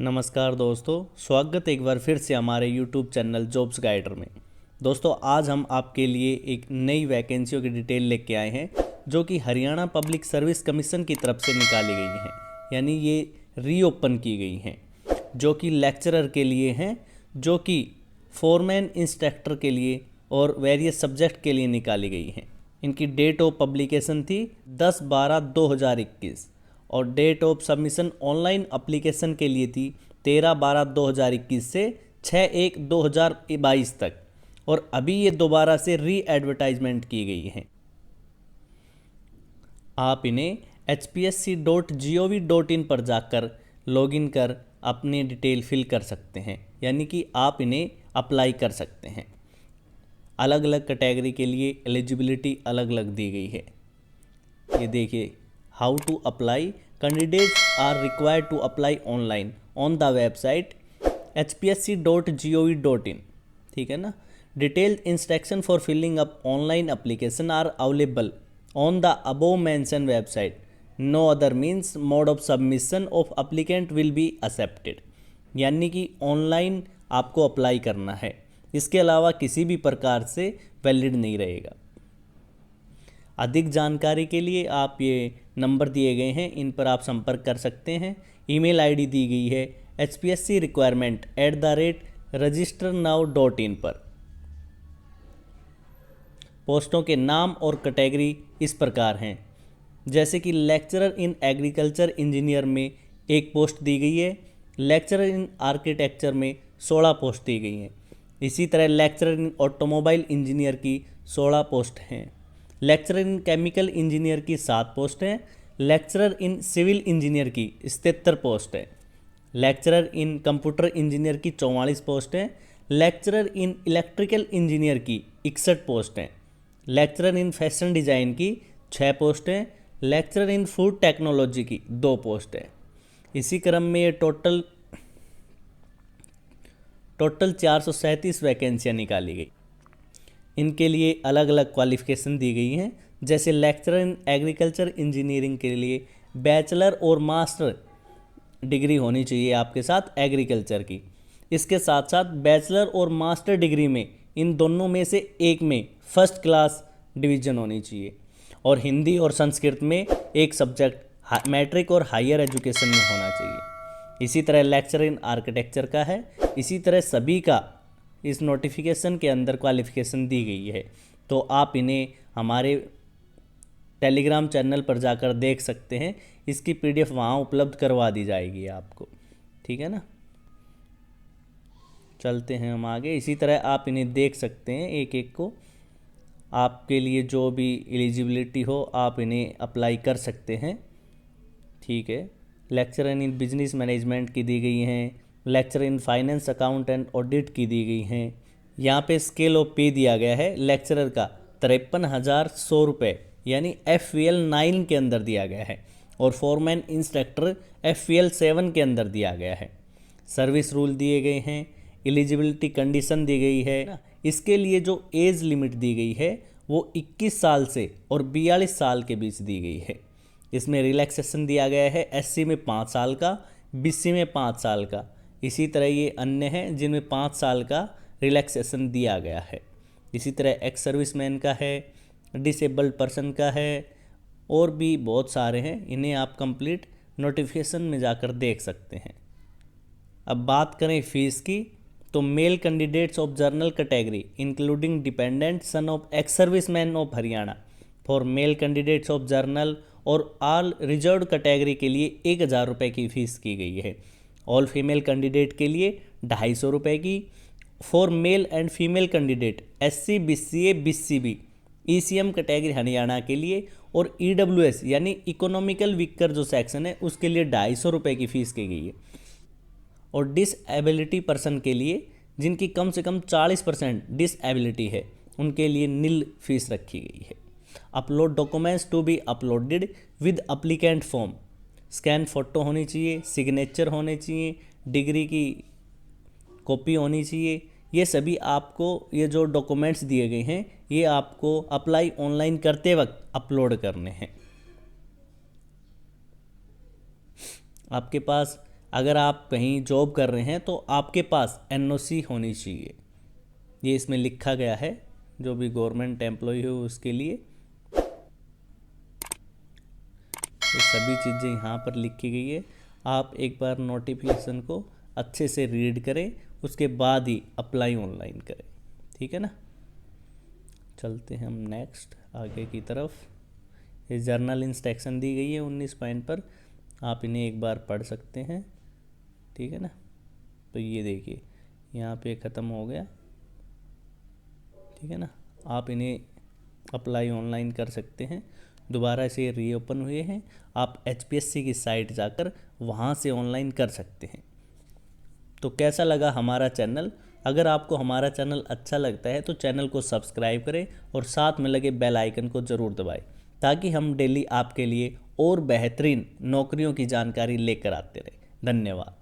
नमस्कार दोस्तों, स्वागत एक बार फिर से हमारे YouTube चैनल जॉब्स गाइडर में। दोस्तों, आज हम आपके लिए एक नई वैकेंसियों की डिटेल लेके आए हैं जो कि हरियाणा पब्लिक सर्विस कमीशन की तरफ से निकाली गई हैं, यानी ये रीओपन की गई हैं, जो कि लेक्चरर के लिए हैं, जो कि फोरमैन इंस्ट्रक्टर के लिए और वेरियस सब्जेक्ट के लिए निकाली गई हैं। इनकी डेट ऑफ पब्लिकेशन थी 10/12/2021 और date of submission online application के लिए थी 13/12/2021 से 6/1/2022 तक, और अभी ये दोबारा से री एडवर्टाइजमेंट की गई हैं। आप इन्हें hpsc.gov.in पर जाकर लॉगिन कर अपनी डिटेल फिल कर सकते हैं, यानी कि आप इन्हें अप्लाई कर सकते हैं। अलग अलग कैटेगरी के लिए एलिजिबिलिटी अलग अलग दी गई है। ये देखिए, how to apply, candidates are required to apply online on the website hpsc.gov.in। ठीक है ना। Detailed instruction for filling up online application are available on the above mentioned website. No other means mode of submission of applicant will be accepted. यानी कि online आपको apply करना है, इसके अलावा किसी भी प्रकार से वैलिड नहीं रहेगा। अधिक जानकारी के लिए आप ये नंबर दिए गए हैं, इन पर आप संपर्क कर सकते हैं। ईमेल आईडी दी गई है hpscrequirement@registernow.in पर। पोस्टों के नाम और कैटेगरी इस प्रकार हैं, जैसे कि लेक्चरर इन एग्रीकल्चर इंजीनियर में एक पोस्ट दी गई है, लेक्चरर इन आर्किटेक्चर में 16 पोस्ट दी गई हैं। इसी तरह लेक्चरर इन ऑटोमोबाइल इंजीनियर की 16 पोस्ट हैं, लेक्चरर इन केमिकल इंजीनियर की 7 पोस्ट हैं, लेक्चरर इन सिविल इंजीनियर की 77 पोस्ट है, लेक्चरर इन कंप्यूटर इंजीनियर की 44 पोस्ट हैं, लेक्चरर इन इलेक्ट्रिकल इंजीनियर की 61 पोस्ट हैं, लेक्चरर इन फैशन डिज़ाइन की 6 पोस्ट हैं, लेक्चरर इन फूड टेक्नोलॉजी की 2 पोस्ट है। इसी क्रम में ये टोटल 437 वैकेंसियाँ निकाली गई। इनके लिए अलग अलग क्वालिफ़िकेशन दी गई हैं, जैसे लेक्चरर इन एग्रीकल्चर इंजीनियरिंग के लिए बैचलर और मास्टर डिग्री होनी चाहिए आपके साथ एग्रीकल्चर की। इसके साथ साथ बैचलर और मास्टर डिग्री में इन दोनों में से एक में फर्स्ट क्लास डिवीज़न होनी चाहिए, और हिंदी और संस्कृत में एक सब्जेक्ट मैट्रिक और हायर एजुकेशन में होना चाहिए। इसी तरह लेक्चरर इन आर्किटेक्चर का है। इसी तरह सभी का इस नोटिफिकेशन के अंदर क्वालिफ़िकेशन दी गई है, तो आप इन्हें हमारे टेलीग्राम चैनल पर जाकर देख सकते हैं। इसकी पीडीएफ वहाँ उपलब्ध करवा दी जाएगी आपको। ठीक है ना। चलते हैं हम आगे। इसी तरह आप इन्हें देख सकते हैं एक एक को। आपके लिए जो भी एलिजिबिलिटी हो आप इन्हें अप्लाई कर सकते हैं। ठीक है। लेक्चर इन बिजनेस मैनेजमेंट की दी गई हैं, lecture in finance account and audit की दी गई हैं। यहाँ पे स्केल ऑफ पे दिया गया है लेक्चरर का 53,100 रुपये, यानी FVL 9 के अंदर दिया गया है, और फोरमैन इंस्ट्रक्टर FVL 7 के अंदर दिया गया है। सर्विस रूल दिए गए हैं, एलिजिबिलिटी कंडीशन दी गई है ना। इसके लिए जो एज लिमिट दी गई है वो 21 साल से और 42 साल के बीच दी गई है। इसमें रिलैक्सेशन दिया गया है SC में 5 साल का, BC में 5 साल का। इसी तरह ये अन्य हैं जिनमें 5 साल का रिलैक्सेशन दिया गया है। इसी तरह एक्स सर्विसमैन का है, डिसेबल्ड पर्सन का है, और भी बहुत सारे हैं। इन्हें आप कंप्लीट नोटिफिकेशन में जाकर देख सकते हैं। अब बात करें फीस की, तो male candidates of general category including dependent son of ex serviceman of Haryana for male candidates of journal और ऑल रिजर्व्ड कैटेगरी के लिए 1,000 रुपये की फ़ीस की गई है। ऑल फीमेल कैंडिडेट के लिए 250 रुपये की। For male and female candidate SC BCA BCB ECM category Haryana के लिए और EWS यानी इकोनॉमिकल वीकर जो सेक्शन है उसके लिए 250 रुपये की फ़ीस की गई है। और डिसएबिलिटी पर्सन के लिए जिनकी कम से कम 40% डिसएबिलिटी है उनके लिए नील फीस रखी गई है। Upload documents to be uploaded with applicant form. Scan photo होनी चाहिए, सिग्नेचर होने चाहिए, डिग्री की कॉपी होनी चाहिए। ये सभी आपको, ये जो डॉक्यूमेंट्स दिए गए हैं ये आपको अप्लाई ऑनलाइन करते वक्त अपलोड करने हैं। आपके पास अगर आप कहीं जॉब कर रहे हैं तो आपके पास एनओसी होनी चाहिए, ये इसमें लिखा गया है, जो भी गवर्नमेंट एम्प्लॉय हो उसके लिए। तो सभी चीज़ें यहाँ पर लिखी गई है। आप एक बार नोटिफिकेशन को अच्छे से रीड करें, उसके बाद ही अप्लाई ऑनलाइन करें, ठीक है ना। चलते हैं हम नेक्स्ट आगे की तरफ। ये जर्नल इंस्ट्रक्शन दी गई है 19 पॉइंट पर, आप इन्हें एक बार पढ़ सकते हैं, ठीक है ना। तो ये देखिए यहाँ पे ख़त्म हो गया, ठीक है ना। आप इन्हें अप्लाई ऑनलाइन कर सकते हैं। दोबारा से रीओपन हुए हैं, आप एचपीएससी की साइट जाकर वहाँ से ऑनलाइन कर सकते हैं। तो कैसा लगा हमारा चैनल? अगर आपको हमारा चैनल अच्छा लगता है तो चैनल को सब्सक्राइब करें और साथ में लगे बेल आइकन को ज़रूर दबाएं, ताकि हम डेली आपके लिए और बेहतरीन नौकरियों की जानकारी लेकर आते रहें। धन्यवाद।